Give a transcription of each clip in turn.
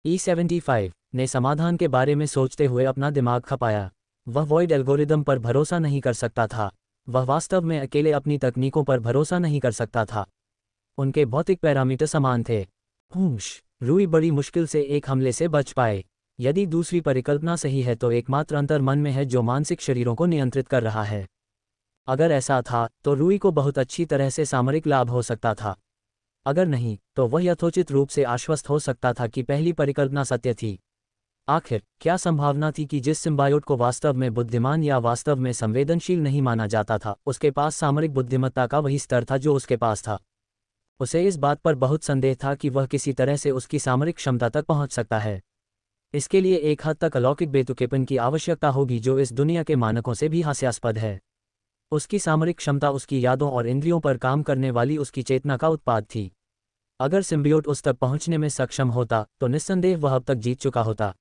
E75 ने समाधान के बारे में सोचते हुए अपना दिमाग खपाया। वह वॉइड एल्गोरिदम पर भरोसा नहीं कर सकता था। वह वास्तव में अकेले अपनी तकनीकों पर भरोसा नहीं कर सकता था। उनके भौतिक पैरामीटर समान थे। हुश, रूई बड़ी मुश्किल से एक हमले से बच पाए। यदि दूसरी परिकल्पना सही है तो एकमात्र अंतर मन में है जो मानसिक शरीरों को नियंत्रित कर रहा है। अगर ऐसा था तो रूई को बहुत अच्छी तरह से सामरिक लाभ हो सकता था। अगर नहीं तो वह यथोचित रूप से आश्वस्त हो सकता था कि पहली परिकल्पना सत्य थी। आखिर क्या संभावना थी कि जिस सिम्बायोट को वास्तव में बुद्धिमान या वास्तव में संवेदनशील नहीं माना जाता था, उसके पास सामरिक बुद्धिमत्ता का वही स्तर था जो उसके पास था। उसे इस बात पर बहुत संदेह था कि वह किसी तरह से उसकी सामरिक क्षमता तक पहुंच सकता है। इसके लिए एक हद तक अलौकिक बेतुकेपन की आवश्यकता होगी जो इस दुनिया के मानकों से भी हास्यास्पद है। उसकी सामरिक क्षमता उसकी यादों और इंद्रियों पर काम करने वाली उसकी चेतना का उत्पाद थी। अगर सिम्बियोट उस तक पहुंचने में सक्षम होता तो निस्संदेह वह अब तक जीत चुका होता।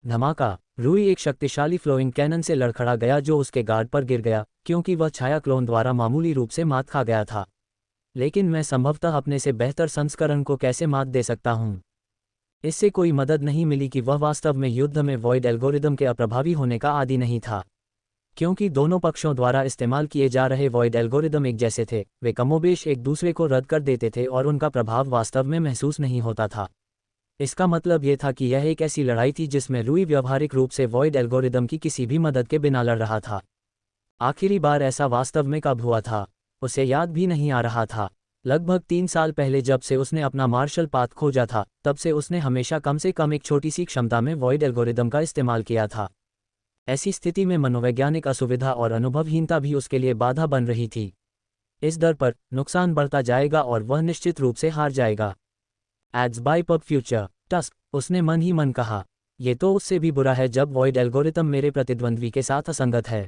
धमाका, रूई एक शक्तिशाली फ्लोइंग कैनन से लड़खड़ा गया जो उसके गार्ड पर गिर गया, क्योंकि वह छाया क्लोन द्वारा मामूली रूप से मात खा गया था। लेकिन मैं संभवतः अपने से बेहतर संस्करण को कैसे मात दे सकता हूं? इससे कोई मदद नहीं मिली कि वह वास्तव में युद्ध में वॉइड एल्गोरिदम के अप्रभावी होने का आदी नहीं था। क्योंकि दोनों पक्षों द्वारा इस्तेमाल किए जा रहे वॉइड एल्गोरिदम एक जैसे थे, वे कमोबेश एक दूसरे को रद्द कर देते थे और उनका प्रभाव वास्तव में महसूस नहीं होता था। इसका मतलब यह था कि यह एक ऐसी लड़ाई थी जिसमें रूई व्यावहारिक रूप से वॉइड एल्गोरिदम की किसी भी मदद के बिना लड़ रहा था। आखिरी बार ऐसा वास्तव में कब हुआ था, उसे याद भी नहीं आ रहा था। लगभग 3 साल पहले जब से उसने अपना मार्शल पाथ खोजा था, तब से उसने हमेशा कम से कम एक छोटी सी क्षमता में वॉइड एल्गोरिदम का इस्तेमाल किया था। ऐसी स्थिति में मनोवैज्ञानिक असुविधा और अनुभवहीनता भी उसके लिए बाधा बन रही थी। इस दर पर नुकसान बढ़ता जाएगा और वह निश्चित रूप से हार जाएगा। एड्स बाय पब फ्यूचर टस्क, उसने मन ही मन कहा। ये तो उससे भी बुरा है जब वॉइड एल्गोरिदम मेरे प्रतिद्वंद्वी के साथ असंगत है।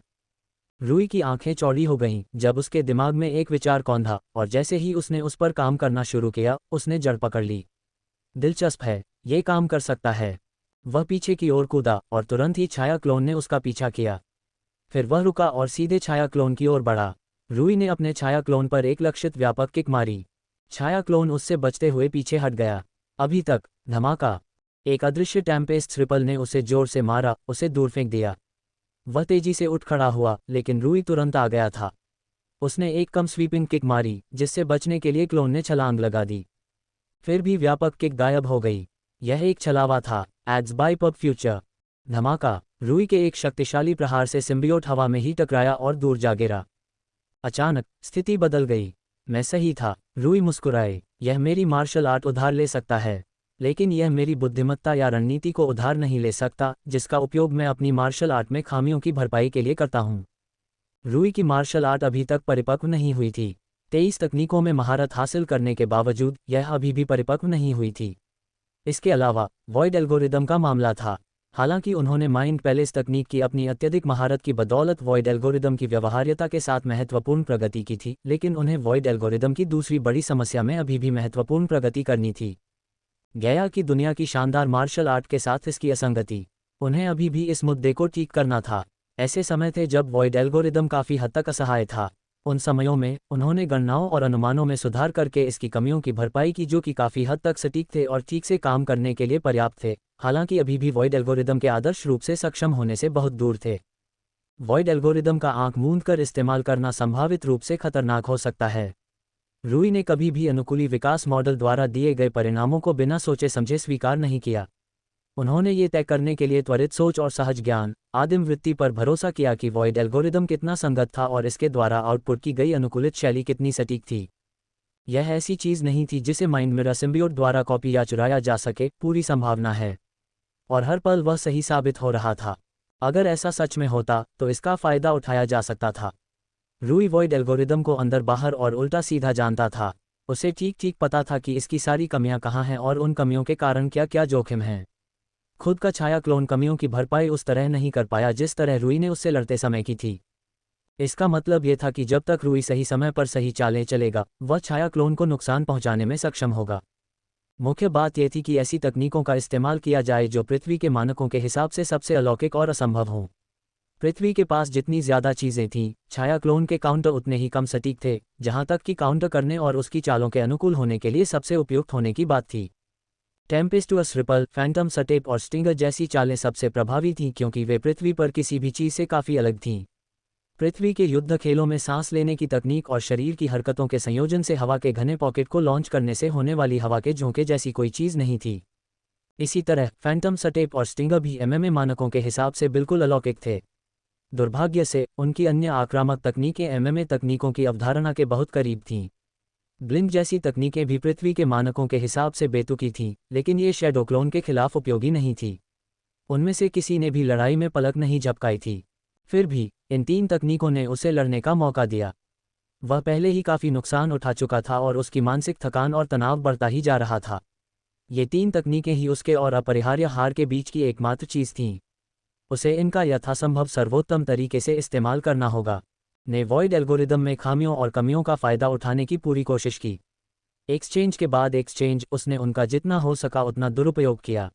रूई की आंखें चौड़ी हो गईं जब उसके दिमाग में एक विचार कौंधा, और जैसे ही उसने उस पर काम करना शुरू किया उसने जड़ पकड़ ली। दिलचस्प है, ये काम कर सकता है। वह पीछे की ओर कूदा और तुरंत ही छाया क्लोन ने उसका पीछा किया। फिर वह रुका और सीधे छाया क्लोन की ओर बढ़ा। रूई ने अपने छाया क्लोन पर एक लक्षित व्यापक किक मारी। छाया क्लोन उससे बचते हुए पीछे हट गया। अभी तक, धमाका, एक अदृश्य टेम्पेस्ट रिपल ने उसे जोर से मारा, उसे दूर फेंक दिया। वह तेजी से उठ खड़ा हुआ, लेकिन रूई तुरंत आ गया था। उसने एक कम स्वीपिंग किक मारी जिससे बचने के लिए क्लोन ने छलांग लगा दी। फिर भी व्यापक किक गायब हो गई। यह एक छलावा था। एड्स बाय पब फ्यूचर। धमाका, रूई के एक शक्तिशाली प्रहार से सिम्बियोट हवा में ही टकराया और दूर जा गिरा। अचानक स्थिति बदल गई। मैं सही था, रूई मुस्कुराए। यह मेरी मार्शल आर्ट उधार ले सकता है, लेकिन यह मेरी बुद्धिमत्ता या रणनीति को उधार नहीं ले सकता, जिसका उपयोग मैं अपनी मार्शल आर्ट में खामियों की भरपाई के लिए करता हूँ। रूई की मार्शल आर्ट अभी तक परिपक्व नहीं हुई थी। 23 तकनीकों में महारत हासिल करने के बावजूद यह अभी भी परिपक्व नहीं हुई थी। इसके अलावा वॉइड एल्गोरिदम का मामला था। हालांकि उन्होंने माइंड पैलेस तकनीक की अपनी अत्यधिक महारत की बदौलत वॉइड एल्गोरिदम की व्यवहार्यता के साथ महत्वपूर्ण प्रगति की थी, लेकिन उन्हें वॉइड एल्गोरिदम की दूसरी बड़ी समस्या में अभी भी महत्वपूर्ण प्रगति करनी थी। गया की दुनिया की शानदार मार्शल आर्ट के साथ इसकी असंगति। उन्हें अभी भी इस मुद्दे को ठीक करना था। ऐसे समय थे जब वॉइड एल्गोरिदम काफ़ी हद तक असहाय था। उन समयों में उन्होंने गणनाओं और अनुमानों में सुधार करके इसकी कमियों की भरपाई की जो कि काफ़ी हद तक सटीक थे और ठीक से काम करने के लिए पर्याप्त थे, हालांकि अभी भी वॉइड एल्गोरिदम के आदर्श रूप से सक्षम होने से बहुत दूर थे। वॉइड एल्गोरिदम का आंख मूंद कर इस्तेमाल करना संभावित रूप से खतरनाक हो सकता है। रूई ने कभी भी अनुकूली विकास मॉडल द्वारा दिए गए परिणामों को बिना सोचे समझे स्वीकार नहीं किया। उन्होंने ये तय करने के लिए त्वरित सोच और सहज ज्ञान, आदिम वृत्ति पर भरोसा किया कि वॉइड एल्गोरिदम कितना संगत था और इसके द्वारा आउटपुट की गई अनुकूलित शैली कितनी सटीक थी। यह ऐसी चीज़ नहीं थी जिसे माइंड मिरर सिम्बियोट द्वारा कॉपी या चुराया जा सके, पूरी संभावना है। और हर पल वह सही साबित हो रहा था। अगर ऐसा सच में होता तो इसका फ़ायदा उठाया जा सकता था। रूई वॉइड एल्गोरिदम को अंदर बाहर और उल्टा सीधा जानता था। उसे ठीक ठीक पता था कि इसकी सारी कमियां कहाँ हैं और उन कमियों के कारण क्या क्या जोखिम हैं। खुद का छाया क्लोन कमियों की भरपाई उस तरह नहीं कर पाया जिस तरह रूई ने उससे लड़ते समय की थी। इसका मतलब यह था कि जब तक रूई सही समय पर सही चालें चलेगा, वह छाया क्लोन को नुकसान पहुंचाने में सक्षम होगा। मुख्य बात यह थी कि ऐसी तकनीकों का इस्तेमाल किया जाए जो पृथ्वी के मानकों के हिसाब से सबसे अलौकिक और असंभव हों। पृथ्वी के पास जितनी ज़्यादा चीज़ें थीं, छाया क्लोन के काउंटर उतने ही कम सटीक थे, जहां तक कि काउंटर करने और उसकी चालों के अनुकूल होने के लिए सबसे उपयुक्त होने की बात थी। टेम्पेस्टुअस रिपल, फैंटम सटेप और स्टिंगर जैसी चालें सबसे प्रभावी थीं क्योंकि वे पृथ्वी पर किसी भी चीज़ से काफ़ी अलग थीं। पृथ्वी के युद्ध खेलों में सांस लेने की तकनीक और शरीर की हरकतों के संयोजन से हवा के घने पॉकेट को लॉन्च करने से होने वाली हवा के झोंके जैसी कोई चीज़ नहीं थी। इसी तरह फैंटम सटेप और स्टिंगर भी एमएमए मानकों के हिसाब से बिल्कुल अलौकिक थे। दुर्भाग्य से उनकी अन्य आक्रामक तकनीकें एमएमए तकनीकों की अवधारणा के बहुत करीब थीं। ब्लिंक जैसी तकनीकें भी पृथ्वी के मानकों के हिसाब से बेतुकी थीं, लेकिन ये शैडो क्लोन के खिलाफ उपयोगी नहीं थी। उनमें से किसी ने भी लड़ाई में पलक नहीं झपकाई थी। फिर भी इन 3 तकनीकों ने उसे लड़ने का मौका दिया। वह पहले ही काफ़ी नुकसान उठा चुका था और उसकी मानसिक थकान और तनाव बढ़ता ही जा रहा था। ये 3 तकनीकें ही उसके और अपरिहार्य हार के बीच की एकमात्र चीज़ थीं। उसे इनका यथासंभव सर्वोत्तम तरीके से इस्तेमाल करना होगा। ने वॉइड एल्गोरिदम में खामियों और कमियों का फ़ायदा उठाने की पूरी कोशिश की। एक्सचेंज के बाद एक्सचेंज उसने उनका जितना हो सका उतना दुरुपयोग किया।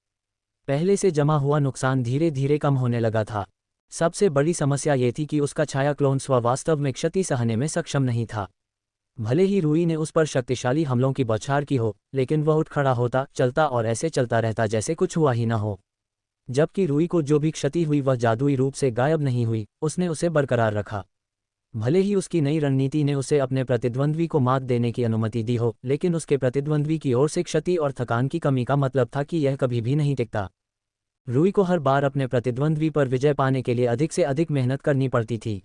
पहले से जमा हुआ नुकसान धीरे धीरे कम होने लगा था। सबसे बड़ी समस्या ये थी कि उसका छाया क्लोन वास्तव में क्षति सहने में सक्षम नहीं था। भले ही रूई ने उस पर शक्तिशाली हमलों की बौछार की हो, लेकिन वह उठ खड़ा होता, चलता और ऐसे चलता रहता जैसे कुछ हुआ ही न हो। जबकि रूई को जो भी क्षति हुई वह जादुई रूप से गायब नहीं हुई, उसने उसे बरकरार रखा। भले ही उसकी नई रणनीति ने उसे अपने प्रतिद्वंद्वी को मात देने की अनुमति दी हो, लेकिन उसके प्रतिद्वंद्वी की ओर से क्षति और थकान की कमी का मतलब था कि यह कभी भी नहीं टिकता। रूई को हर बार अपने प्रतिद्वंद्वी पर विजय पाने के लिए अधिक से अधिक मेहनत करनी पड़ती थी।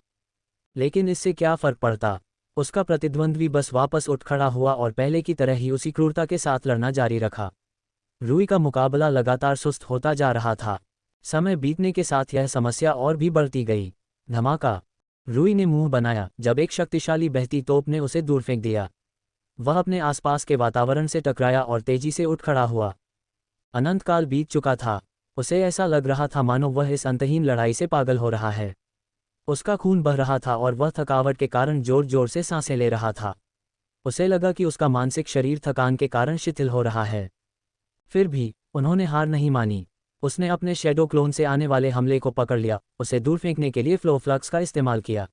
लेकिन इससे क्या फ़र्क पड़ता? उसका प्रतिद्वंद्वी बस वापस उठ खड़ा हुआ और पहले की तरह ही उसी क्रूरता के साथ लड़ना जारी रखा। रूई का मुकाबला लगातार सुस्त होता जा रहा था। समय बीतने के साथ यह समस्या और भी बढ़ती गई। धमाका! रूई ने मुंह बनाया जब एक शक्तिशाली बहती तोप ने उसे दूर फेंक दिया। वह अपने आसपास के वातावरण से टकराया और तेजी से उठ खड़ा हुआ। अनंत काल बीत चुका था। उसे ऐसा लग रहा था मानो वह इस अंतहीन लड़ाई से पागल हो रहा है। उसका खून बह रहा था और वह थकावट के कारण जोर जोर से सांसें ले रहा था। उसे लगा कि उसका मानसिक शरीर थकान के कारण शिथिल हो रहा है। फिर भी उन्होंने हार नहीं मानी। उसने अपने शैडो क्लोन से आने वाले हमले को पकड़ लिया, उसे दूर फेंकने के लिए फ्लो फ्लक्स का इस्तेमाल किया।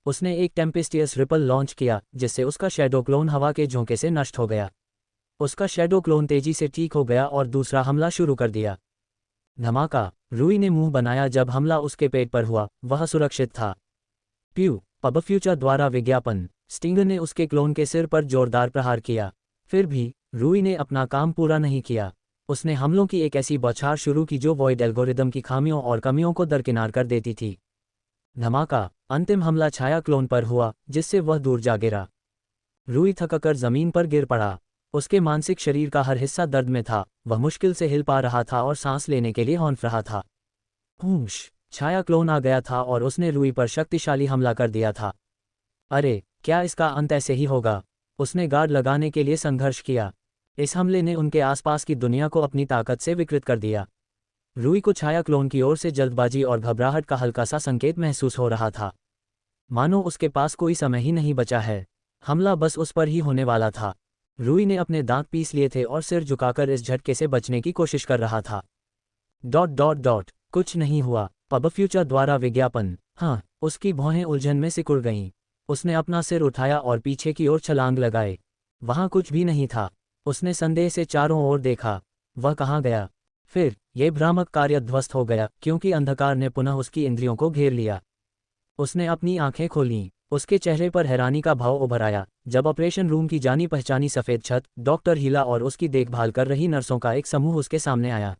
उसने एक टेम्पेस्टियस रिपल लॉन्च किया जिससे उसका शैडो क्लोन हवा के झोंके से नष्ट हो गया। उसका शैडो क्लोन तेजी से ठीक हो गया और दूसरा हमला शुरू कर दिया। धमाका! रूई ने मुंह बनाया जब हमला उसके पेट पर हुआ। वह सुरक्षित था। प्यू! पबफ्यूचर द्वारा विज्ञापन। स्टिंगर ने उसके क्लोन के सिर पर जोरदार प्रहार किया। फिर भी रूई ने अपना काम पूरा नहीं किया। उसने हमलों की एक ऐसी बौछार शुरू की जो वॉइड एल्गोरिदम की खामियों और कमियों को दरकिनार कर देती थी। धमाका! अंतिम हमला छाया क्लोन पर हुआ जिससे वह दूर जा गिरा। रूई थककर जमीन पर गिर पड़ा। उसके मानसिक शरीर का हर हिस्सा दर्द में था। वह मुश्किल से हिल पा रहा था और सांस लेने के लिए हौंफ रहा था। हूश! छाया क्लोन आ गया था और उसने रूई पर शक्तिशाली हमला कर दिया था। अरे, क्या इसका अंत ऐसे ही होगा? उसने गार्ड लगाने के लिए संघर्ष किया। इस हमले ने उनके आसपास की दुनिया को अपनी ताकत से विकृत कर दिया। रूई को छाया क्लोन की ओर से जल्दबाजी और घबराहट का हल्का सा संकेत महसूस हो रहा था। मानो उसके पास कोई समय ही नहीं बचा है। हमला बस उस पर ही होने वाला था। रूई ने अपने दांत पीस लिए थे और सिर झुकाकर इस झटके से बचने की कोशिश कर रहा था। ... कुछ नहीं हुआ। पबफ्यूचर द्वारा विज्ञापन। हाँ, उसकी भौहें उलझन में सिकुड़ गईं। उसने अपना सिर उठाया और पीछे की ओर छलांग लगाए। वहाँ कुछ भी नहीं था। उसने संदेह से चारों ओर देखा। वह कहाँ गया? फिर यह भ्रामक कार्य ध्वस्त हो गया क्योंकि अंधकार ने पुनः उसकी इंद्रियों को घेर लिया। उसने अपनी आंखें खोलीं। उसके चेहरे पर हैरानी का भाव उभर आया जब ऑपरेशन रूम की जानी पहचानी सफ़ेद छत, डॉक्टर हीला और उसकी देखभाल कर रही नर्सों का एक समूह उसके सामने आया।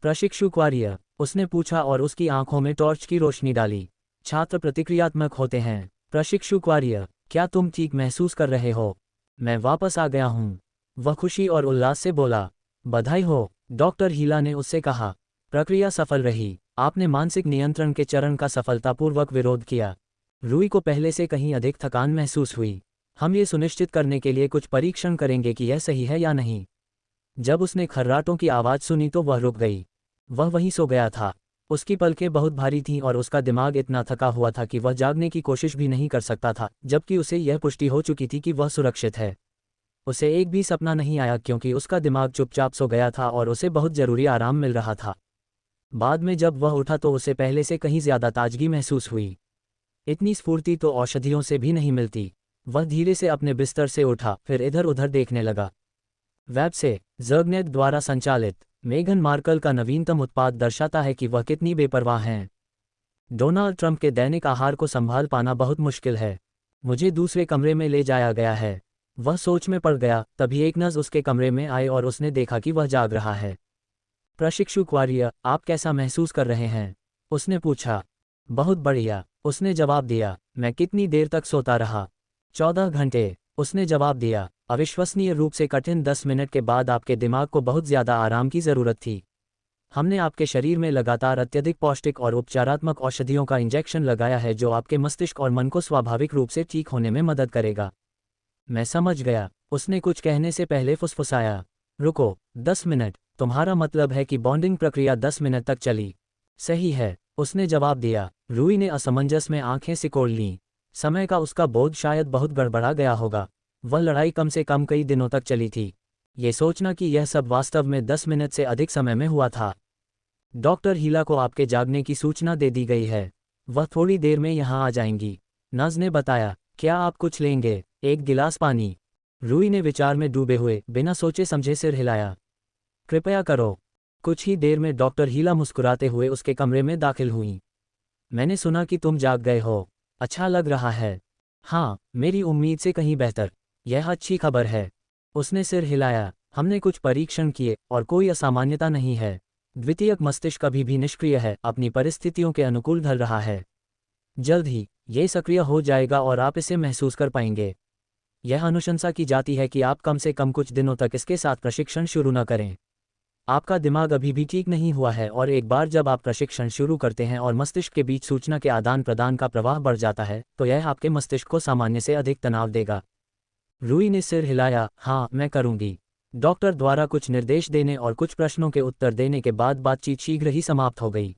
प्रशिक्षु क्वारियर, उसने पूछा और उसकी आंखों में टॉर्च की रोशनी डाली। छात्र प्रतिक्रियात्मक होते हैं। प्रशिक्षु क्वारियर, क्या तुम ठीक महसूस कर रहे हो? मैं वापस आ गया हूँ। वह खुशी और उल्लास से बोला। बधाई हो, डॉक्टर हीला ने उससे कहा। प्रक्रिया सफल रही। आपने मानसिक नियंत्रण के चरण का सफलतापूर्वक विरोध किया। रूई को पहले से कहीं अधिक थकान महसूस हुई। हम ये सुनिश्चित करने के लिए कुछ परीक्षण करेंगे कि यह सही है या नहीं। जब उसने खर्राटों की आवाज़ सुनी तो वह रुक गई। वह वहीं सो गया था। उसकी पलकें बहुत भारी थीं और उसका दिमाग इतना थका हुआ था कि वह जागने की कोशिश भी नहीं कर सकता था, जबकि उसे यह पुष्टि हो चुकी थी कि वह सुरक्षित है। उसे एक भी सपना नहीं आया क्योंकि उसका दिमाग चुपचाप सो गया था और उसे बहुत ज़रूरी आराम मिल रहा था। बाद में जब वह उठा तो उसे पहले से कहीं ज़्यादा ताजगी महसूस हुई। इतनी स्फूर्ति तो औषधियों से भी नहीं मिलती। वह धीरे से अपने बिस्तर से उठा, फिर इधर उधर देखने लगा। वेब से जर्गनेट द्वारा संचालित मेघन मार्कल का नवीनतम उत्पाद दर्शाता है कि वह कितनी बेपरवाह हैं। डोनाल्ड ट्रंप के दैनिक आहार को संभाल पाना बहुत मुश्किल है। मुझे दूसरे कमरे में ले जाया गया है। वह सोच में पड़ गया, तभी एक नर्स उसके कमरे में आई और उसने देखा कि वह जाग रहा है। प्रशिक्षु क्वारिया, आप कैसा महसूस कर रहे हैं? उसने पूछा। बहुत बढ़िया, उसने जवाब दिया। मैं कितनी देर तक सोता रहा? 14 घंटे, उसने जवाब दिया। अविश्वसनीय रूप से कठिन 10 मिनट के बाद आपके दिमाग को बहुत ज़्यादा आराम की ज़रूरत थी। हमने आपके शरीर में लगातार अत्यधिक पौष्टिक और उपचारात्मक औषधियों का इंजेक्शन लगाया है जो आपके मस्तिष्क और मन को स्वाभाविक रूप से ठीक होने में मदद करेगा। मैं समझ गया, उसने कुछ कहने से पहले फुसफुसाया। रुको, 10 मिनट, तुम्हारा मतलब है कि बॉन्डिंग प्रक्रिया 10 मिनट तक चली? सही है, उसने जवाब दिया। रूई ने असमंजस में आंखें सिकोड़ लीं। समय का उसका बोध शायद बहुत गड़बड़ा गया होगा। वह लड़ाई कम से कम कई दिनों तक चली थी। ये सोचना कि यह सब वास्तव में 10 मिनट से अधिक समय में हुआ था। डॉक्टर हीला को आपके जागने की सूचना दे दी गई है। वह थोड़ी देर में यहाँ आ जाएंगी, नज ने बताया। क्या आप कुछ लेंगे? एक गिलास पानी। रूई ने विचार में डूबे हुए बिना सोचे समझे सिर हिलाया। कृपया करो। कुछ ही देर में डॉक्टर हीला मुस्कुराते हुए उसके कमरे में दाखिल हुईं। मैंने सुना कि तुम जाग गए हो। अच्छा लग रहा है। हाँ, मेरी उम्मीद से कहीं बेहतर। यह अच्छी खबर है। उसने सिर हिलाया। हमने कुछ परीक्षण किए और कोई असामान्यता नहीं है। द्वितीयक मस्तिष्क अभी भी निष्क्रिय है, अपनी परिस्थितियों के अनुकूल ढल रहा है। जल्द ही ये सक्रिय हो जाएगा और आप इसे महसूस कर पाएंगे। यह अनुशंसा की जाती है कि आप कम से कम कुछ दिनों तक इसके साथ प्रशिक्षण शुरू न करें। आपका दिमाग अभी भी ठीक नहीं हुआ है और एक बार जब आप प्रशिक्षण शुरू करते हैं और मस्तिष्क के बीच सूचना के आदान प्रदान का प्रवाह बढ़ जाता है तो यह आपके मस्तिष्क को सामान्य से अधिक तनाव देगा। रूई ने सिर हिलाया। हाँ, मैं करूंगी। डॉक्टर द्वारा कुछ निर्देश देने और कुछ प्रश्नों के उत्तर देने के बाद बातचीत शीघ्र ही समाप्त हो गई।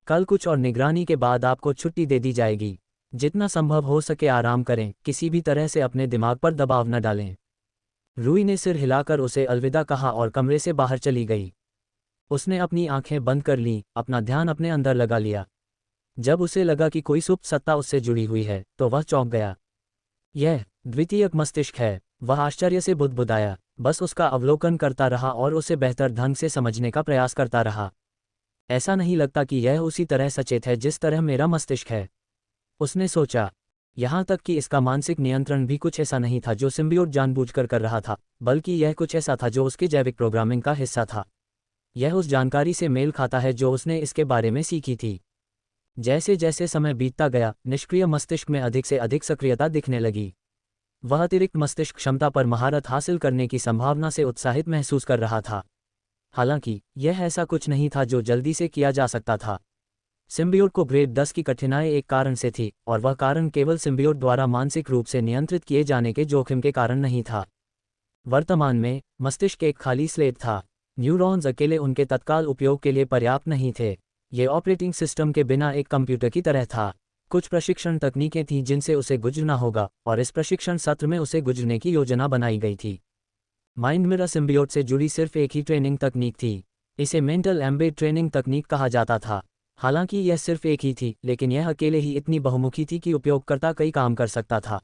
कल कुछ और निगरानी के बाद आपको छुट्टी दे दी जाएगी। जितना संभव हो सके आराम करें, किसी भी तरह से अपने दिमाग पर दबाव न डालें। रूई ने सिर हिलाकर उसे अलविदा कहा और कमरे से बाहर चली गई। उसने अपनी आंखें बंद कर लीं, अपना ध्यान अपने अंदर लगा लिया। जब उसे लगा कि कोई सुप्त सत्ता उससे जुड़ी हुई है तो वह चौंक गया। यह द्वितीयक मस्तिष्क है। वह आश्चर्य से बुदबुदाया, बस उसका अवलोकन करता रहा और उसे बेहतर ढंग से समझने का प्रयास करता रहा। ऐसा नहीं लगता कि यह उसी तरह सचेत है जिस तरह मेरा मस्तिष्क है, उसने सोचा। यहाँ तक कि इसका मानसिक नियंत्रण भी कुछ ऐसा नहीं था जो सिम्बियोट जानबूझकर कर रहा था, बल्कि यह कुछ ऐसा था जो उसकी जैविक प्रोग्रामिंग का हिस्सा था। यह उस जानकारी से मेल खाता है जो उसने इसके बारे में सीखी थी। जैसे जैसे समय बीतता गया, निष्क्रिय मस्तिष्क में अधिक से अधिक सक्रियता दिखने लगी। वह अतिरिक्त मस्तिष्क क्षमता पर महारत हासिल करने की संभावना से उत्साहित महसूस कर रहा था। हालांकि यह ऐसा कुछ नहीं था जो जल्दी से किया जा सकता था। सिम्बियोट को ग्रेड 10 की कठिनाई एक कारण से थी, और वह कारण केवल सिम्बियोट द्वारा मानसिक रूप से नियंत्रित किए जाने के जोखिम के कारण नहीं था। वर्तमान में मस्तिष्क एक खाली स्लेट था। न्यूरॉन्स अकेले उनके तत्काल उपयोग के लिए पर्याप्त नहीं थे। ये ऑपरेटिंग सिस्टम के बिना एक कंप्यूटर की तरह था। कुछ प्रशिक्षण तकनीकें थीं जिनसे उसे गुजरना होगा, और इस प्रशिक्षण सत्र में उसे गुजरने की योजना बनाई गई थी। माइंड मिरर सिम्बियोट से जुड़ी सिर्फ एक ही ट्रेनिंग तकनीक थी। इसे मेंटल एम्बेड ट्रेनिंग तकनीक कहा जाता था। हालांकि यह सिर्फ एक ही थी, लेकिन यह अकेले ही इतनी बहुमुखी थी कि उपयोगकर्ता कई काम कर सकता था।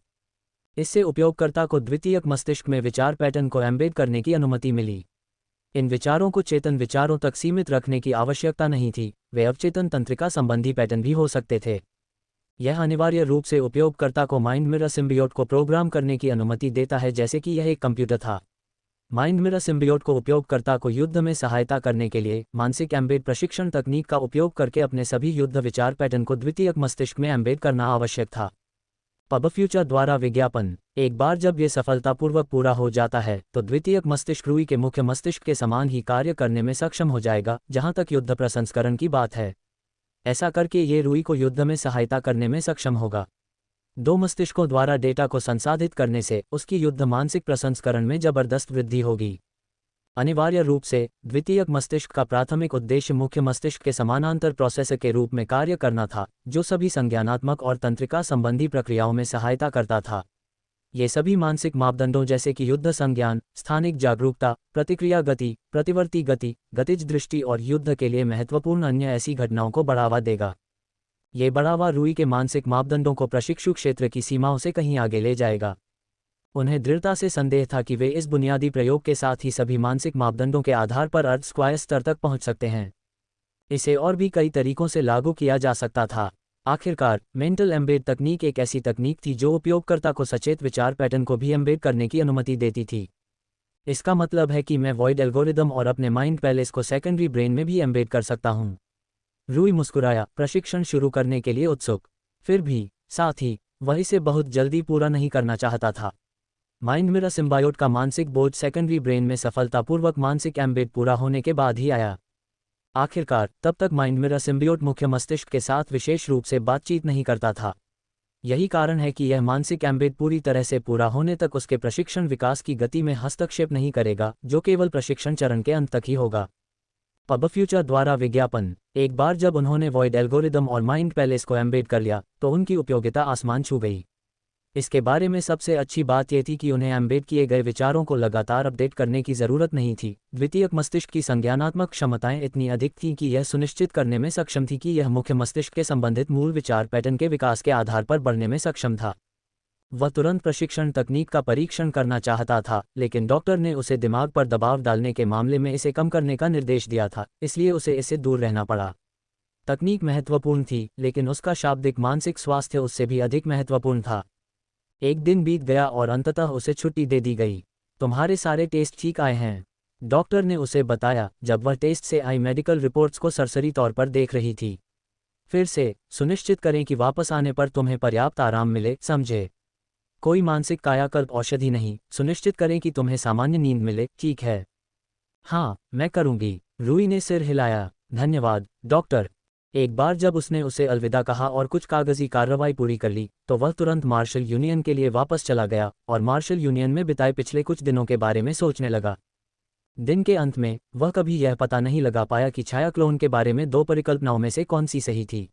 इससे उपयोगकर्ता को द्वितीयक मस्तिष्क में विचार पैटर्न को एम्बेड करने की अनुमति मिली। इन विचारों को चेतन विचारों तक सीमित रखने की आवश्यकता नहीं थी, वे अवचेतन तंत्रिका संबंधी पैटर्न भी हो सकते थे। यह अनिवार्य रूप से उपयोगकर्ता को माइंड मिरर सिम्बियोट को प्रोग्राम करने की अनुमति देता है जैसे कि यह एक कंप्यूटर था। माइंड मिरर सिम्बियोट को उपयोगकर्ता को युद्ध में सहायता करने के लिए मानसिक एम्बेड प्रशिक्षण तकनीक का उपयोग करके अपने सभी युद्ध विचार पैटर्न को द्वितीयक मस्तिष्क में एम्बेड करना आवश्यक था। पब फ्यूचर द्वारा विज्ञापन। एक बार जब यह सफलतापूर्वक पूरा हो जाता है तो द्वितीयक मस्तिष्क रूई के मुख्य मस्तिष्क के समान ही कार्य करने में सक्षम हो जाएगा जहां तक युद्ध प्रसंस्करण की बात है। ऐसा करके ये रूई को युद्ध में सहायता करने में सक्षम होगा। दो मस्तिष्कों द्वारा डेटा को संसाधित करने से उसकी युद्ध मानसिक प्रसंस्करण में जबरदस्त वृद्धि होगी। अनिवार्य रूप से द्वितीयक मस्तिष्क का प्राथमिक उद्देश्य मुख्य मस्तिष्क के समानांतर प्रोसेसर के रूप में कार्य करना था, जो सभी संज्ञानात्मक और तंत्रिका संबंधी प्रक्रियाओं में सहायता करता था। ये सभी मानसिक मापदंडों जैसे कि युद्ध संज्ञान, स्थानिक जागरूकता, प्रतिक्रिया गति, प्रतिवर्ती गति, गतिज दृष्टि और युद्ध के लिए महत्वपूर्ण अन्य ऐसी घटनाओं को बढ़ावा देगा। ये बढ़ावा रूई के मानसिक मापदंडों को प्रशिक्षु क्षेत्र की सीमाओं से कहीं आगे ले जाएगा। उन्हें दृढ़ता से संदेह था कि वे इस बुनियादी प्रयोग के साथ ही सभी मानसिक मापदंडों के आधार पर अर्ध स्क्वायर स्तर तक पहुंच सकते हैं। इसे और भी कई तरीकों से लागू किया जा सकता था। आखिरकार मेंटल एम्बेड तकनीक एक ऐसी तकनीक थी जो उपयोगकर्ता को सचेत विचार पैटर्न को भी एम्बेड करने की अनुमति देती थी। इसका मतलब है कि मैं वॉइड एल्गोरिदम और अपने माइंड पैलेस को सेकेंडरी ब्रेन में भी एम्बेड कर सकता हूं। रूई मुस्कुराया, प्रशिक्षण शुरू करने के लिए उत्सुक। फिर भी साथ ही वह इसे बहुत जल्दी पूरा नहीं करना चाहता था। माइंड मिरर सिम्बायोट का मानसिक बोझ सेकेंडरी ब्रेन में सफलतापूर्वक मानसिक एम्बेड पूरा होने के बाद ही आया। आखिरकार तब तक माइंड मिरर सिम्बियोट मुख्य मस्तिष्क के साथ विशेष रूप से बातचीत नहीं करता था। यही कारण है कि यह मानसिक एम्बेड पूरी तरह से पूरा होने तक उसके प्रशिक्षण विकास की गति में हस्तक्षेप नहीं करेगा, जो केवल प्रशिक्षण चरण के अंत तक ही होगा। पबफ्यूचर द्वारा विज्ञापन। एक बार जब उन्होंने वॉइड एल्गोरिदम और माइंड पैलेस को एम्बेड कर लिया तो उनकी उपयोगिता आसमान छू गई। इसके बारे में सबसे अच्छी बात यह थी कि उन्हें एम्बेड किए गए विचारों को लगातार अपडेट करने की ज़रूरत नहीं थी। द्वितीयक मस्तिष्क की संज्ञानात्मक क्षमताएं इतनी अधिक थीं कि यह सुनिश्चित करने में सक्षम थी कि यह मुख्य मस्तिष्क के संबंधित मूल विचार पैटर्न के विकास के आधार पर बढ़ने में सक्षम था। वह तुरंत प्रशिक्षण तकनीक का परीक्षण करना चाहता था, लेकिन डॉक्टर ने उसे दिमाग पर दबाव डालने के मामले में इसे कम करने का निर्देश दिया था, इसलिए उसे इससे दूर रहना पड़ा। तकनीक महत्वपूर्ण थी, लेकिन उसका शाब्दिक मानसिक स्वास्थ्य उससे भी अधिक महत्वपूर्ण था। एक दिन बीत गया और अंततः उसे छुट्टी दे दी गई। तुम्हारे सारे टेस्ट ठीक आए हैं, डॉक्टर ने उसे बताया जब वह टेस्ट से आई मेडिकल रिपोर्ट्स को सरसरी तौर पर देख रही थी। फिर से सुनिश्चित करें कि वापस आने पर तुम्हें पर्याप्त आराम मिले, समझे? कोई मानसिक कायाकल्प औषधि नहीं, सुनिश्चित करें कि तुम्हें सामान्य नींद मिले, ठीक है? हाँ, मैं करूंगी, रूई ने सिर हिलाया। धन्यवाद, डॉक्टर। एक बार जब उसने उसे अलविदा कहा और कुछ कागजी कार्रवाई पूरी कर ली, तो वह तुरंत मार्शल यूनियन के लिए वापस चला गया और मार्शल यूनियन में बिताए पिछले कुछ दिनों के बारे में सोचने लगा। दिन के अंत में वह कभी यह पता नहीं लगा पाया कि छाया क्लोन के बारे में दो परिकल्पनाओं में से कौन सी सही थी।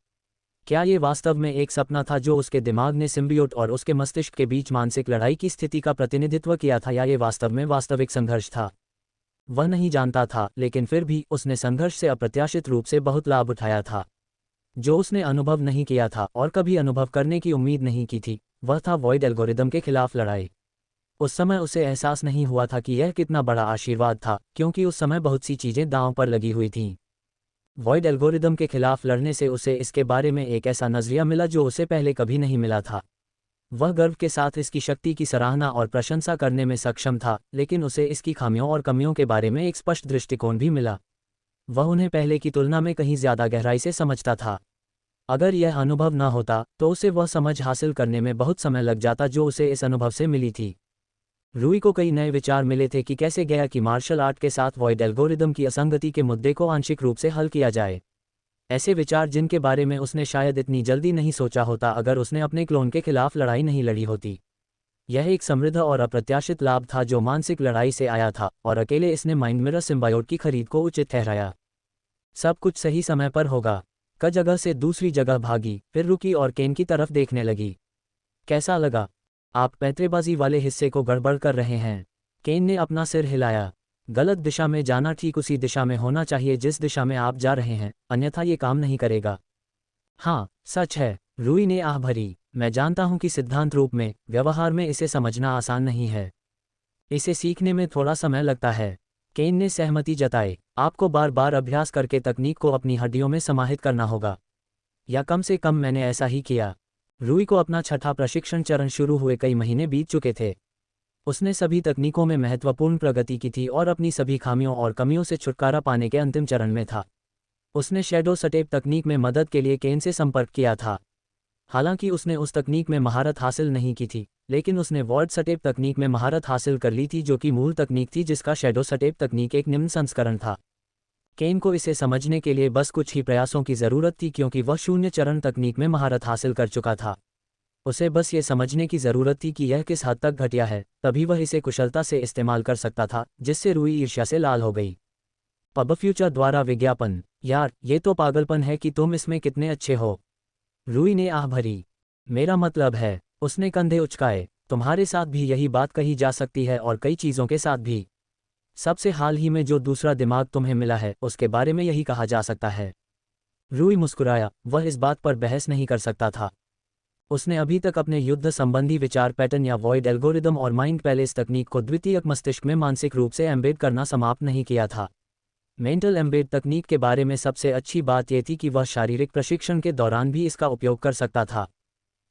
क्या ये वास्तव में एक सपना था जो उसके दिमाग ने सिम्बियोट और उसके मस्तिष्क के बीच मानसिक लड़ाई की स्थिति का प्रतिनिधित्व किया था, या ये वास्तव में वास्तविक संघर्ष था? वह नहीं जानता था, लेकिन फिर भी उसने संघर्ष से अप्रत्याशित रूप से बहुत लाभ उठाया था। जो उसने अनुभव नहीं किया था और कभी अनुभव करने की उम्मीद नहीं की थी, वह था वॉइड एल्गोरिदम के खिलाफ लड़ाई। उस समय उसे एहसास नहीं हुआ था कि यह कितना बड़ा आशीर्वाद था, क्योंकि उस समय बहुत सी चीज़ें दांव पर लगी हुई थीं। वॉइड एल्गोरिदम के खिलाफ लड़ने से उसे इसके बारे में एक ऐसा नजरिया मिला जो उसे पहले कभी नहीं मिला था। वह गर्व के साथ इसकी शक्ति की सराहना और प्रशंसा करने में सक्षम था, लेकिन उसे इसकी खामियों और कमियों के बारे में एक स्पष्ट दृष्टिकोण भी मिला। वह उन्हें पहले की तुलना में कहीं ज़्यादा गहराई से समझता था। अगर यह अनुभव न होता तो उसे वह समझ हासिल करने में बहुत समय लग जाता जो उसे इस अनुभव से मिली थी। रूई को कई नए विचार मिले थे कि कैसे गया कि मार्शल आर्ट के साथ वॉइड एल्गोरिदम की असंगति के मुद्दे को आंशिक रूप से हल किया जाए। ऐसे विचार जिनके बारे में उसने शायद इतनी जल्दी नहीं सोचा होता अगर उसने अपने क्लोन के खिलाफ लड़ाई नहीं लड़ी होती। यह एक समृद्ध और अप्रत्याशित लाभ था जो मानसिक लड़ाई से आया था, और अकेले इसने माइंड मिरर सिम्बायोट की खरीद को उचित ठहराया। सब कुछ सही समय पर होगा। क जगह से दूसरी जगह भागी, फिर रुकी और केन की तरफ देखने लगी। कैसा लगा? आप पैंतरेबाजी वाले हिस्से को गड़बड़ कर रहे हैं। केन ने अपना सिर हिलाया। गलत दिशा में जाना ठीक उसी दिशा में होना चाहिए जिस दिशा में आप जा रहे हैं, अन्यथा ये काम नहीं करेगा। हाँ, सच है, रूई ने आह भरी। मैं जानता हूं कि सिद्धांत रूप में, व्यवहार में इसे समझना आसान नहीं है। इसे सीखने में थोड़ा समय लगता है। केन ने सहमति जताई। आपको बार बार अभ्यास करके तकनीक को अपनी हड्डियों में समाहित करना होगा, या कम से कम मैंने ऐसा ही किया। रूई को अपना छठा प्रशिक्षण चरण शुरू हुए कई महीने बीत चुके थे। उसने सभी तकनीकों में महत्वपूर्ण प्रगति की थी और अपनी सभी खामियों और कमियों से छुटकारा पाने के अंतिम चरण में था। उसने शैडो स्टेप तकनीक में मदद के लिए केन से संपर्क किया था। हालांकि उसने उस तकनीक में महारत हासिल नहीं की थी, लेकिन उसने वॉइड स्टेप तकनीक में महारत हासिल कर ली थी, जो कि मूल तकनीक थी जिसका शैडो स्टेप तकनीक एक निम्न संस्करण था। केन को इसे समझने के लिए बस कुछ ही प्रयासों की ज़रूरत थी, क्योंकि वह शून्य चरण तकनीक में महारत हासिल कर चुका था। उसे बस ये समझने की ज़रूरत थी कि यह किस हद तक घटिया है, तभी वह इसे कुशलता से इस्तेमाल कर सकता था, जिससे रूई ईर्ष्या से लाल हो गई। पबफ्यूचर द्वारा विज्ञापन। यार, ये तो पागलपन है कि तुम इसमें कितने अच्छे हो, रूई ने आह भरी। मेरा मतलब है, उसने कंधे उचकाए, तुम्हारे साथ भी यही बात कही जा सकती है और कई चीज़ों के साथ भी। सबसे हाल ही में जो दूसरा दिमाग तुम्हें मिला है उसके बारे में यही कहा जा सकता है। रूई मुस्कुराया। वह इस बात पर बहस नहीं कर सकता था। उसने अभी तक अपने युद्ध संबंधी विचार पैटर्न या वॉइड एल्गोरिदम और माइंड पैलेस तकनीक को द्वितीयक मस्तिष्क में मानसिक रूप से एम्बेड करना समाप्त नहीं किया था। मेंटल एम्बेड तकनीक के बारे में सबसे अच्छी बात यह थी कि वह शारीरिक प्रशिक्षण के दौरान भी इसका उपयोग कर सकता था।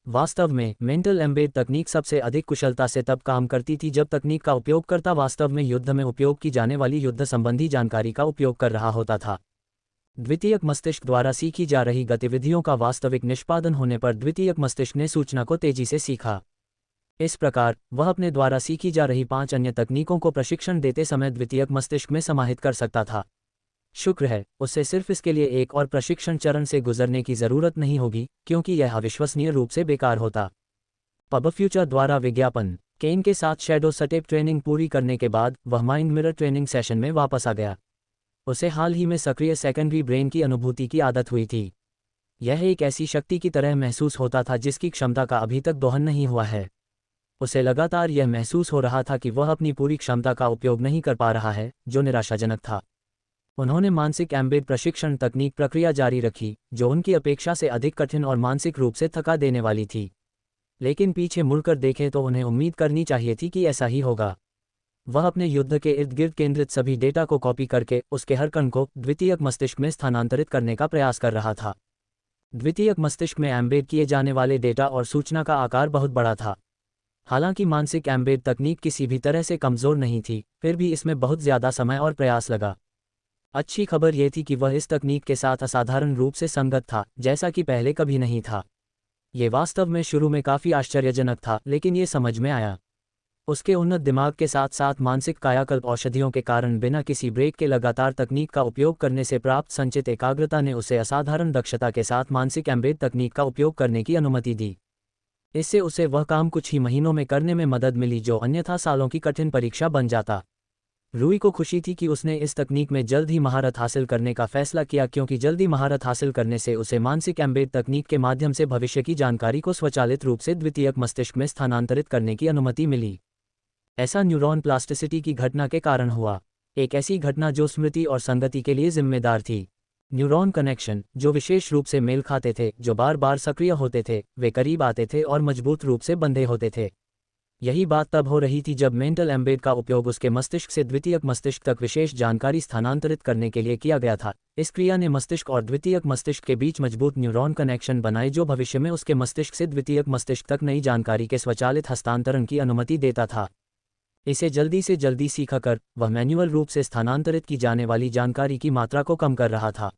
वास्तव में मेंटल एम्बेड तकनीक सबसे अधिक कुशलता से तब काम करती थी जब तकनीक का उपयोगकर्ता वास्तव में युद्ध में उपयोग की जाने वाली युद्ध संबंधी जानकारी का उपयोग कर रहा होता था। द्वितीयक मस्तिष्क द्वारा सीखी जा रही गतिविधियों का वास्तविक निष्पादन होने पर द्वितीयक मस्तिष्क ने सूचना को तेजी से सीखा। इस प्रकार वह अपने द्वारा सीखी जा रही 5 अन्य तकनीकों को प्रशिक्षण देते समय द्वितीयक मस्तिष्क में समाहित कर सकता था। शुक्र है, उससे सिर्फ इसके लिए एक और प्रशिक्षण चरण से गुजरने की जरूरत नहीं होगी, क्योंकि यह अविश्वसनीय रूप से बेकार होता। पब फ्यूचर द्वारा विज्ञापन। केन के साथ शैडो स्टेप ट्रेनिंग पूरी करने के बाद वह माइंड मिरर ट्रेनिंग सेशन में वापस आ गया। उसे हाल ही में सक्रिय सेकेंडरी ब्रेन की अनुभूति की आदत हुई थी। यह एक ऐसी शक्ति की तरह महसूस होता था जिसकी क्षमता का अभी तक दोहन नहीं हुआ है। उसे लगातार यह महसूस हो रहा था कि वह अपनी पूरी क्षमता का उपयोग नहीं कर पा रहा है, जो निराशाजनक था। उन्होंने मानसिक एम्बेड प्रशिक्षण तकनीक प्रक्रिया जारी रखी, जो उनकी अपेक्षा से अधिक कठिन और मानसिक रूप से थका देने वाली थी। लेकिन पीछे मुड़कर देखें तो उन्हें उम्मीद करनी चाहिए थी कि ऐसा ही होगा। वह अपने युद्ध के इर्द गिर्द केंद्रित सभी डेटा को कॉपी करके उसके हर कण को द्वितीयक मस्तिष्क में स्थानांतरित करने का प्रयास कर रहा था। द्वितीयक मस्तिष्क में एम्बेड किए जाने वाले डेटा और सूचना का आकार बहुत बड़ा था। हालांकि मानसिक एम्बेड तकनीक किसी भी तरह से कमज़ोर नहीं थी, फिर भी इसमें बहुत ज़्यादा समय और प्रयास लगा। अच्छी खबर यह थी कि वह इस तकनीक के साथ असाधारण रूप से संगत था, जैसा कि पहले कभी नहीं था। ये वास्तव में शुरू में काफ़ी आश्चर्यजनक था, लेकिन ये समझ में आया। उसके उन्नत दिमाग के साथ साथ मानसिक कायाकल्प औषधियों के कारण बिना किसी ब्रेक के लगातार तकनीक का उपयोग करने से प्राप्त संचित एकाग्रता ने उसे असाधारण दक्षता के साथ मानसिक एम्बेड तकनीक का उपयोग करने की अनुमति दी। इससे उसे वह काम कुछ ही महीनों में करने में मदद मिली जो अन्यथा सालों की कठिन परीक्षा बन जाता। रूई को खुशी थी कि उसने इस तकनीक में जल्द ही महारत हासिल करने का फैसला किया, क्योंकि जल्दी महारत हासिल करने से उसे मानसिक एम्बेड तकनीक के माध्यम से भविष्य की जानकारी को स्वचालित रूप से द्वितीयक मस्तिष्क में स्थानांतरित करने की अनुमति मिली। ऐसा न्यूरॉन प्लास्टिसिटी की घटना के कारण हुआ, एक ऐसी घटना जो स्मृति और संगति के लिए जिम्मेदार थी। न्यूरॉन कनेक्शन, जो विशेष रूप से मेल खाते थे, जो बार बार सक्रिय होते थे, वे करीब आते थे और मजबूत रूप से बंधे होते थे। यही बात तब हो रही थी जब मेंटल एम्बेड का उपयोग उसके मस्तिष्क से द्वितीयक मस्तिष्क तक विशेष जानकारी स्थानांतरित करने के लिए किया गया था। इस क्रिया ने मस्तिष्क और द्वितीयक मस्तिष्क के बीच मजबूत न्यूरॉन कनेक्शन बनाए, जो भविष्य में उसके मस्तिष्क से द्वितीयक मस्तिष्क तक नई जानकारी के स्वचालित हस्तांतरण की अनुमति देता था। इसे जल्दी से जल्दी सीखकर वह मैन्युअल रूप से स्थानांतरित की जाने वाली जानकारी की मात्रा को कम कर रहा था।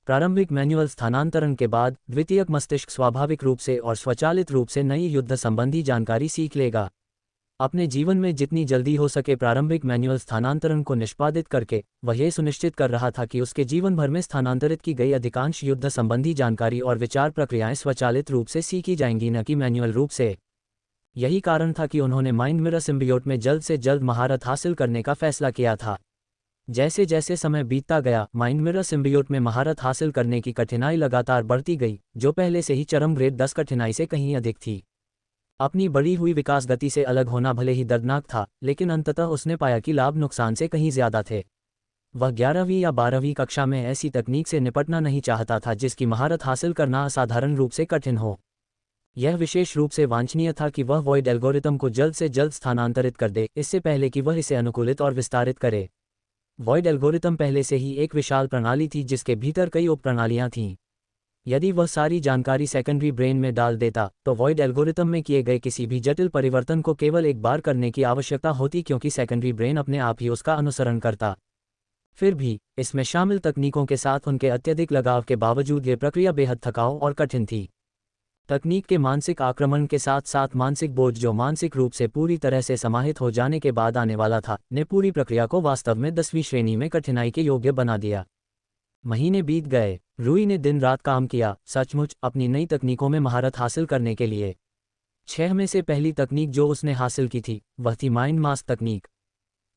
प्रारंभिक मैन्युअल स्थानांतरण के बाद द्वितीयक मस्तिष्क स्वाभाविक रूप से और स्वचालित रूप से नई युद्ध संबंधी जानकारी सीख लेगा। अपने जीवन में जितनी जल्दी हो सके प्रारंभिक मैन्युअल स्थानांतरण को निष्पादित करके वह यह सुनिश्चित कर रहा था कि उसके जीवन भर में स्थानांतरित की गई अधिकांश युद्ध संबंधी जानकारी और विचार प्रक्रियाएं स्वचालित रूप से सीखी जाएंगी, न कि मैन्युअल रूप से। यही कारण था कि उन्होंने माइंड मिरर सिम्बियोट में जल्द से जल्द महारत हासिल करने का फैसला किया था। जैसे जैसे समय बीतता गया, माइंड मिरर सिम्बियोट में महारत हासिल करने की कठिनाई लगातार बढ़ती गई, जो पहले से ही चरम ग्रेड 10 कठिनाई से कहीं अधिक थी। अपनी बढ़ी हुई विकास गति से अलग होना भले ही दर्दनाक था, लेकिन अंततः उसने पाया कि लाभ नुकसान से कहीं ज्यादा थे। वह 11वीं या 12वीं कक्षा में ऐसी तकनीक से निपटना नहीं चाहता था जिसकी महारत हासिल करना असाधारण रूप से कठिन हो। यह विशेष रूप से वांछनीय था कि वह वॉइड एल्गोरिथम को जल्द से जल्द स्थानांतरित कर दे, इससे पहले कि वह इसे अनुकूलित और विस्तारित करे। वॉइड एल्गोरिथम पहले से ही एक विशाल प्रणाली थी जिसके भीतर कई उप प्रणालियां थीं। यदि वह सारी जानकारी सेकेंडरी ब्रेन में डाल देता तो वॉइड एल्गोरिथम में किए गए किसी भी जटिल परिवर्तन को केवल एक बार करने की आवश्यकता होती, क्योंकि सेकेंडरी ब्रेन अपने आप ही उसका अनुसरण करता। फिर भी इसमें शामिल तकनीकों के साथ उनके अत्यधिक लगाव के बावजूद ये प्रक्रिया बेहद थकाऊ और कठिन थी। तकनीक के मानसिक आक्रमण के साथ साथ मानसिक बोझ, जो मानसिक रूप से पूरी तरह से समाहित हो जाने के बाद आने वाला था, ने पूरी प्रक्रिया को वास्तव में 10वीं श्रेणी में कठिनाई के योग्य बना दिया। महीने बीत गए, रूई ने दिन रात काम किया, सचमुच अपनी नई तकनीकों में महारत हासिल करने के लिए। 6 में से पहली तकनीक जो उसने हासिल की थी वह थी माइंड मास्क तकनीक।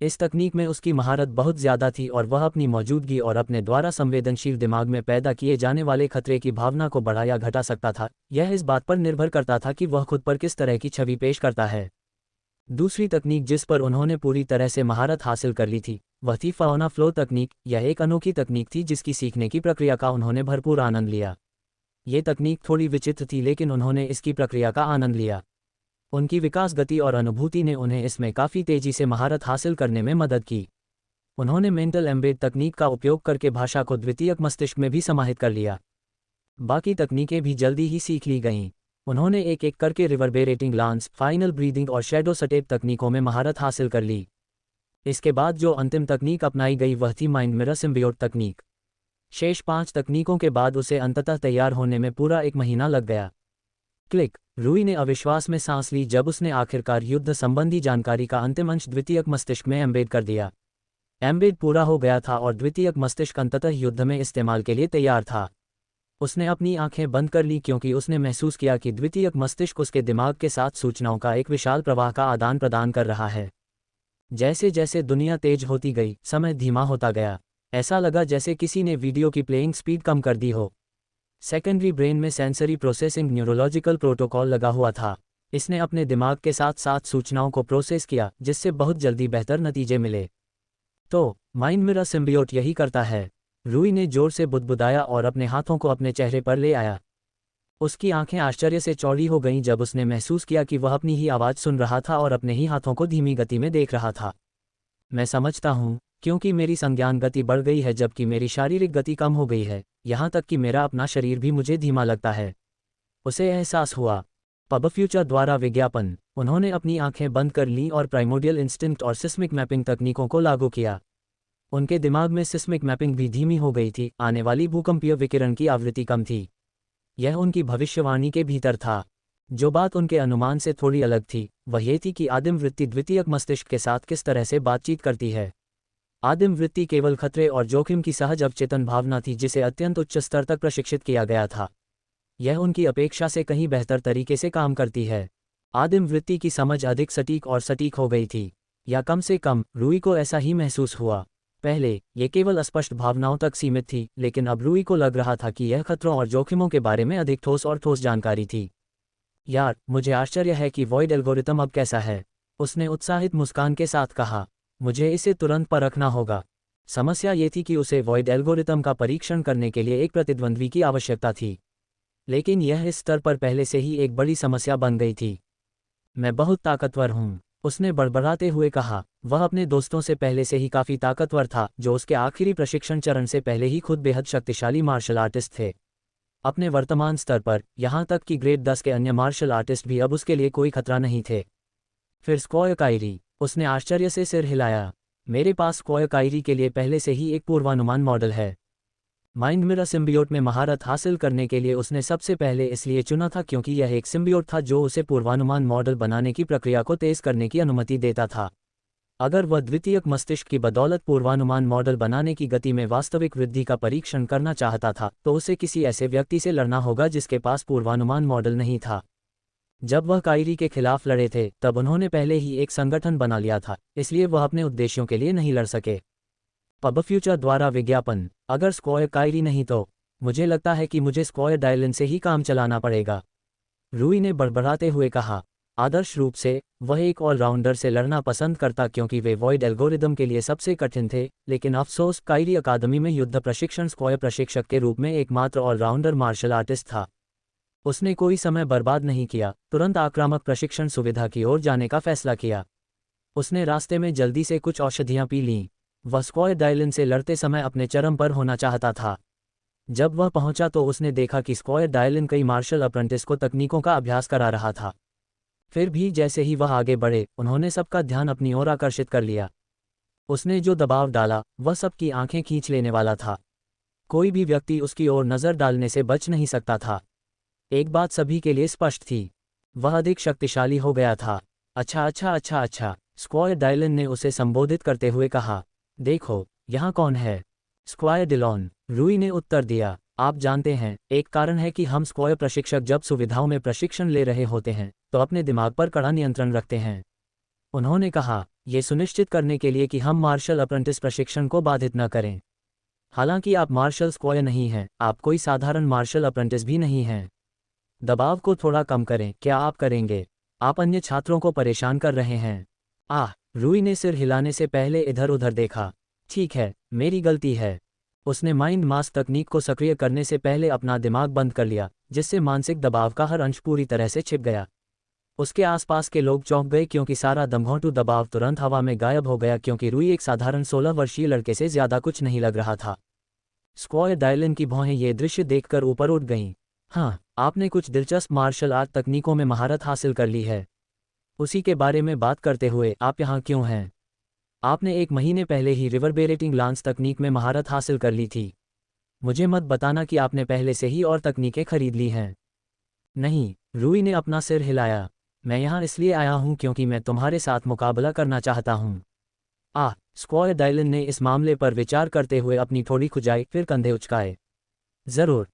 इस तकनीक में उसकी महारत बहुत ज़्यादा थी और वह अपनी मौजूदगी और अपने द्वारा संवेदनशील दिमाग में पैदा किए जाने वाले खतरे की भावना को बढ़ा या घटा सकता था। यह इस बात पर निर्भर करता था कि वह खुद पर किस तरह की छवि पेश करता है। दूसरी तकनीक जिस पर उन्होंने पूरी तरह से महारत हासिल कर ली थी वह थी फाउना फ्लो तकनीक। यह एक अनोखी तकनीक थी जिसकी सीखने की प्रक्रिया का उन्होंने भरपूर आनंद लिया। ये तकनीक थोड़ी विचित्र थी लेकिन उन्होंने इसकी प्रक्रिया का आनंद लिया। उनकी विकास गति और अनुभूति ने उन्हें इसमें काफ़ी तेज़ी से महारत हासिल करने में मदद की। उन्होंने मेंटल एम्बेड तकनीक का उपयोग करके भाषा को द्वितीयक मस्तिष्क में भी समाहित कर लिया। बाकी तकनीकें भी जल्दी ही सीख ली गईं। उन्होंने एक एक करके रिवर्बेरेटिंग लांस, फाइनल ब्रीदिंग और शैडो स्टेप तकनीकों में महारत हासिल कर ली। इसके बाद जो अंतिम तकनीक अपनाई गई वह थी माइंड मिरर सिम्बियोट तकनीक। शेष 5 तकनीकों के बाद उसे अंततः तैयार होने में पूरा 1 महीना लग गया। क्लिक। रूई ने अविश्वास में सांस ली जब उसने आखिरकार युद्ध संबंधी जानकारी का अंतिम अंश द्वितीयक मस्तिष्क में एम्बेड कर दिया। एम्बेड पूरा हो गया था और द्वितीयक मस्तिष्क अंततः युद्ध में इस्तेमाल के लिए तैयार था। उसने अपनी आंखें बंद कर ली क्योंकि उसने महसूस किया कि द्वितीयक मस्तिष्क उसके दिमाग के साथ सूचनाओं का एक विशाल प्रवाह का आदान प्रदान कर रहा है। जैसे जैसे दुनिया तेज होती गई, समय धीमा होता गया। ऐसा लगा जैसे किसी ने वीडियो की प्लेइंग स्पीड कम कर दी हो। सेकेंडरी ब्रेन में सेंसरी प्रोसेसिंग न्यूरोलॉजिकल प्रोटोकॉल लगा हुआ था। इसने अपने दिमाग के साथ साथ सूचनाओं को प्रोसेस किया जिससे बहुत जल्दी बेहतर नतीजे मिले। तो माइंड मिरर सिम्बियोट यही करता है। रूई ने जोर से बुदबुदाया और अपने हाथों को अपने चेहरे पर ले आया। उसकी आंखें आश्चर्य से चौड़ी हो गईं जब उसने महसूस किया कि वह अपनी ही आवाज़ सुन रहा था और अपने ही हाथों को धीमी गति में देख रहा था। मैं समझता हूँ, क्योंकि मेरी संज्ञान गति बढ़ गई है जबकि मेरी शारीरिक गति कम हो गई है, यहाँ तक कि मेरा अपना शरीर भी मुझे धीमा लगता है। उसे एहसास हुआ। पब फ्यूचर द्वारा विज्ञापन। उन्होंने अपनी आंखें बंद कर लीं और प्राइमोडियल इंस्टिंक्ट और सिस्मिक मैपिंग तकनीकों को लागू किया। उनके दिमाग में सिस्मिक मैपिंग भी धीमी हो गई थी, आने वाली भूकंपीय विकिरण की आवृत्ति कम थी। यह उनकी भविष्यवाणी के भीतर था। जो बात उनके अनुमान से थोड़ी अलग थी वह ये थी कि आदिम वृत्ति द्वितीयक मस्तिष्क के साथ किस तरह से बातचीत करती है। आदिम वृत्ति केवल खतरे और जोखिम की सहज अवचेतन भावना थी जिसे अत्यंत उच्च स्तर तक प्रशिक्षित किया गया था। यह उनकी अपेक्षा से कहीं बेहतर तरीके से काम करती है। आदिम वृत्ति की समझ अधिक सटीक और सटीक हो गई थी, या कम से कम रूई को ऐसा ही महसूस हुआ। पहले ये केवल अस्पष्ट भावनाओं तक सीमित थी, लेकिन अब रूई को लग रहा था कि यह खतरों और जोखिमों के बारे में अधिक ठोस जानकारी थी। यार, मुझे आश्चर्य है कि वॉइड एल्गोरिथम अब कैसा है, उसने उत्साहित मुस्कान के साथ कहा। मुझे इसे तुरंत परखना होगा। समस्या ये थी कि उसे वॉइड एल्गोरिथम का परीक्षण करने के लिए एक प्रतिद्वंद्वी की आवश्यकता थी, लेकिन यह इस स्तर पर पहले से ही एक बड़ी समस्या बन गई थी। मैं बहुत ताकतवर हूँ, उसने बड़बड़ाते हुए कहा। वह अपने दोस्तों से पहले से ही काफ़ी ताकतवर था, जो उसके आखिरी प्रशिक्षण चरण से पहले ही खुद बेहद शक्तिशाली मार्शल आर्टिस्ट थे। अपने वर्तमान स्तर पर, यहाँ तक कि ग्रेड 10 के अन्य मार्शल आर्टिस्ट भी अब उसके लिए कोई खतरा नहीं थे। फिर स्क्वायर कायरी, उसने आश्चर्य से सिर हिलाया। मेरे पास स्क्वायर कायरी के लिए पहले से ही एक पूर्वानुमान मॉडल है। माइंड मिरर सिम्बियोट में महारत हासिल करने के लिए उसने सबसे पहले इसलिए चुना था क्योंकि यह एक सिम्बियोट था जो उसे पूर्वानुमान मॉडल बनाने की प्रक्रिया को तेज करने की अनुमति देता था। अगर वह द्वितीयक मस्तिष्क की बदौलत पूर्वानुमान मॉडल बनाने की गति में वास्तविक वृद्धि का परीक्षण करना चाहता था तो उसे किसी ऐसे व्यक्ति से लड़ना होगा जिसके पास पूर्वानुमान मॉडल नहीं था। जब वह कायरी के खिलाफ लड़े थे तब उन्होंने पहले ही एक संगठन बना लिया था, इसलिए वह अपने उद्देश्यों के लिए नहीं लड़ सके। पब फ्यूचर द्वारा विज्ञापन। अगर स्क्वायर कायरी नहीं तो मुझे लगता है कि मुझे स्क्वायर डायलन से ही काम चलाना पड़ेगा, रूई ने बड़बड़ाते हुए कहा। आदर्श रूप से वह एक ऑलराउंडर से लड़ना पसंद करता क्योंकि वे वॉइड एल्गोरिदम के लिए सबसे कठिन थे, लेकिन अफसोस कायरी अकादमी में युद्ध प्रशिक्षण स्क्वायर प्रशिक्षक के रूप में एकमात्र ऑलराउंडर मार्शल आर्टिस्ट था। उसने कोई समय बर्बाद नहीं किया, तुरंत आक्रामक प्रशिक्षण सुविधा की ओर जाने का फैसला किया। उसने रास्ते में जल्दी से कुछ औषधियां पी लीं। वह स्क्वायर डायलन से लड़ते समय अपने चरम पर होना चाहता था। जब वह पहुंचा तो उसने देखा कि स्क्वायर डायलन कई मार्शल अप्रेंटिस को तकनीकों का अभ्यास करा रहा था। फिर भी जैसे ही वह आगे बढ़े, उन्होंने सबका ध्यान अपनी ओर आकर्षित कर लिया। उसने जो दबाव डाला वह सबकी आंखें खींच लेने वाला था। कोई भी व्यक्ति उसकी ओर नज़र डालने से बच नहीं सकता था। एक बात सभी के लिए स्पष्ट थी, वह अधिक शक्तिशाली हो गया था। अच्छा, स्क्वायर डायलन ने उसे संबोधित करते हुए कहा। देखो, यहाँ कौन है? स्क्वायर डिलॉन, रूई ने उत्तर दिया। आप जानते हैं, एक कारण है कि हम स्क्वायर प्रशिक्षक जब सुविधाओं में प्रशिक्षण ले रहे होते हैं तो अपने दिमाग पर कड़ा नियंत्रण रखते हैं। उन्होंने कहा, यह सुनिश्चित करने के लिए कि हम मार्शल अप्रेंटिस प्रशिक्षण को बाधित न करें। हालांकि आप मार्शल स्क्वायर नहीं हैं, आप कोई साधारण मार्शल अप्रेंटिस भी नहीं हैं। दबाव को थोड़ा कम करें। क्या आप करेंगे? आप अन्य छात्रों को परेशान कर रहे हैं। रूई ने सिर हिलाने से पहले इधर उधर देखा। ठीक है, मेरी गलती है। उसने माइंड मास्क तकनीक को सक्रिय करने से पहले अपना दिमाग बंद कर लिया, जिससे मानसिक दबाव का हर अंश पूरी तरह से छिप गया। उसके आसपास के लोग चौंक गए क्योंकि सारा दमघोंटू दबाव तुरंत हवा में गायब हो गया क्योंकि रूई एक साधारण 16 वर्षीय लड़के से ज़्यादा कुछ नहीं लग रहा था। स्क्वायर डायलन की भौहें ये दृश्य देखकर ऊपर उठ गईं। हाँ, आपने कुछ दिलचस्प मार्शल आर्ट तकनीकों में महारत हासिल कर ली है। उसी के बारे में बात करते हुए आप यहाँ क्यों हैं? आपने 1 महीने पहले ही रिवर्बेरेटिंग लांस तकनीक में महारत हासिल कर ली थी। मुझे मत बताना कि आपने पहले से ही और तकनीकें खरीद ली हैं। नहीं, रूई ने अपना सिर हिलाया। मैं यहाँ इसलिए आया हूँ क्योंकि मैं तुम्हारे साथ मुकाबला करना चाहता हूँ। स्क्वायर डायलन ने इस मामले पर विचार करते हुए अपनी थोड़ी खुजाई, फिर कंधे उचकाए। ज़रूर,